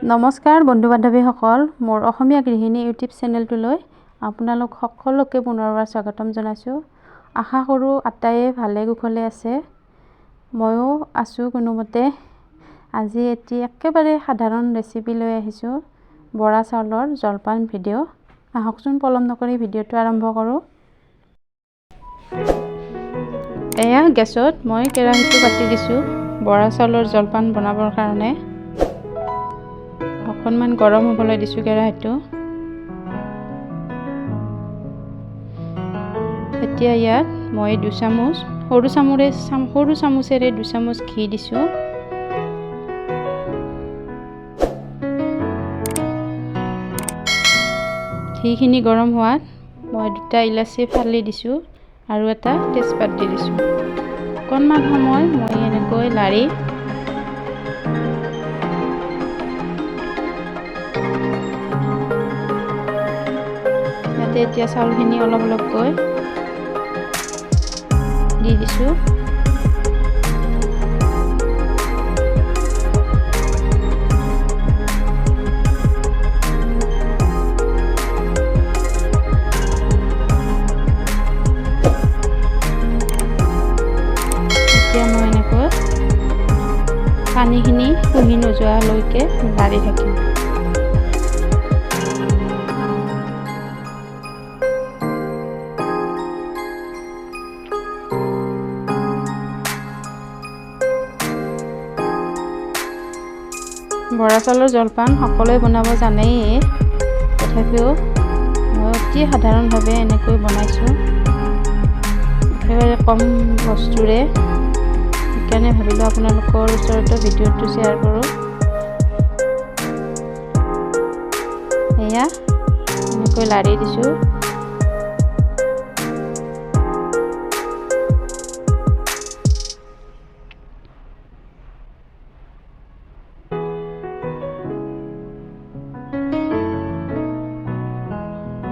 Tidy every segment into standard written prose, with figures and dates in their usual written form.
নমস্কাৰ বন্ধু বান্ধৱীসকল, মোৰ অসমীয়া গৃহিণী ইউটিউব চেনেলটোলৈ আপোনালোক সকলোকে পুনৰবাৰ স্বাগতম জনাইছোঁ। আশা কৰোঁ আটাইয়ে ভালে কুশলে আছে। ময়ো আছোঁ কোনোমতে। আজি এটি একেবাৰে সাধাৰণ ৰেচিপি লৈ আহিছোঁ, বৰা চাউলৰ জলপান ভিডিঅ'। আহকচোন পলম নকৰি ভিডিঅ'টো আৰম্ভ কৰোঁ। এয়া গেছত মই কেৰাহীটো পাতি দিছোঁ বৰা চাউলৰ জলপান বনাবৰ কাৰণে। অকণমান গৰম হ'বলৈ দিছোঁ কেৰাহীটো। এতিয়া ইয়াত মই 2 চামুচ সৰু চামুচেৰে 2 চামুচ ঘি দিছোঁ। ঘিখিনি গৰম হোৱাত মই 2টা ইলাচি ফালি দিছোঁ আৰু এটা তেজপাত দি দিছোঁ। অকণমান সময় মই এনেকৈ লাৰি এতিয়া চাউলখিনি অলপ অলপকৈ দি দিছোঁ। এতিয়া মই এনেকৈ পানীখিনি শুহি নোযোৱালৈকে লাৰি থাকিম। বৰা চাউলৰ জলপান সকলোৱে বনাব জানেই, তথাপিও মই অতি সাধাৰণভাৱে এনেকৈ বনাইছোঁ, একেবাৰে কম বস্তুৰে। সেইকাৰণে ভাবিলোঁ আপোনালোকৰ ওচৰতো ভিডিঅ'টো শ্বেয়াৰ কৰোঁ। এয়া এনেকৈ লাৰি দিছোঁ।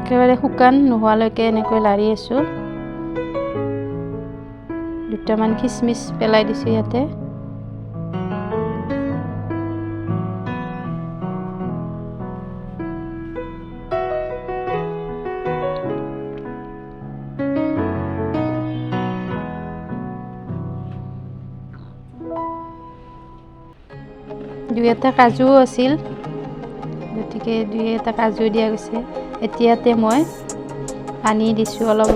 একেবাৰে শুকান নোহোৱালৈকে এনেকৈ লাৰি আছোঁ। 2টামান খিচমিচ পেলাই দিছোঁ ইয়াতে। দুই এটা কাজুও আছিল, গতিকে 2এটা কাজু দিয়া গৈছে। এতিয়াতে মই পানী দিছোঁ অলপ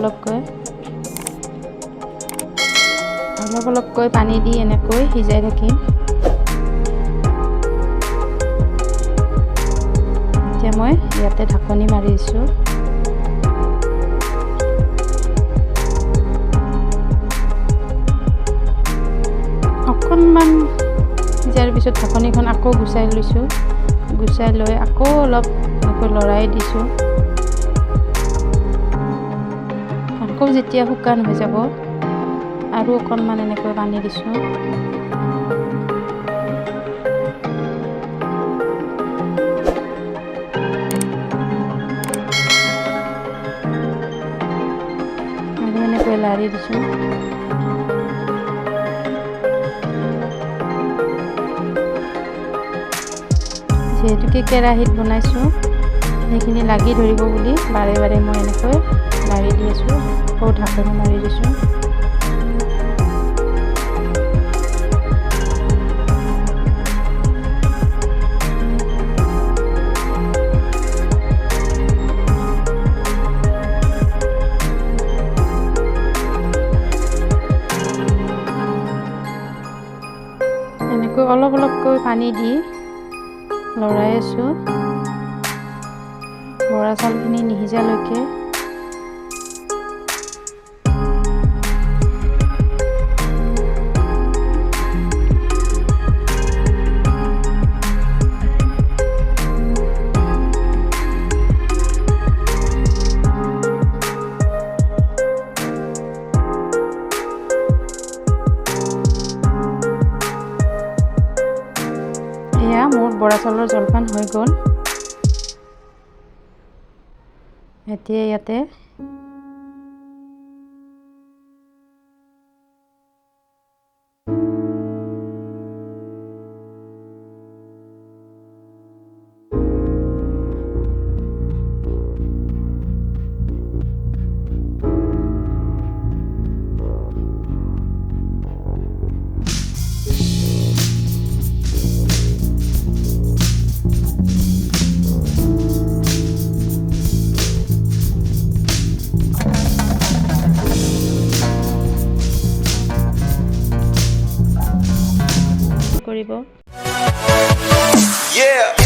অলপকৈ পানী দি এনেকৈ সিজাই থাকিম। এতিয়া মই ইয়াতে ঢাকনি মাৰি দিছোঁ। অকণমান সিজাৰ পিছত ঢাকনিখন আকৌ গুচাই লৈছোঁ। গুচাই লৈ আকৌ অলপ এনেকৈ লৰাই দিছোঁ। আকৌ যেতিয়া শুকান হৈ যাব আৰু অকণমান এনেকৈ পানী দিছোঁ। আৰু এনেকৈ লাৰি দিছোঁ। যিহেতুকে কেৰাহীত বনাইছোঁ, সেইখিনি লাগি ধৰিব বুলি বাৰে বাৰে মই এনেকৈ লাৰি দি আছোঁ। আকৌ ঢাকনি মাৰি দিছোঁ। এনেকৈ অলপকৈ পানী দি লৰাই আছোঁ বৰা চাউলখিনি নিসিজালৈকে। এয়া মোৰ বৰা চাউলৰ জলপান হৈ গ'ল। এতিয়া ইয়াতে Yeah.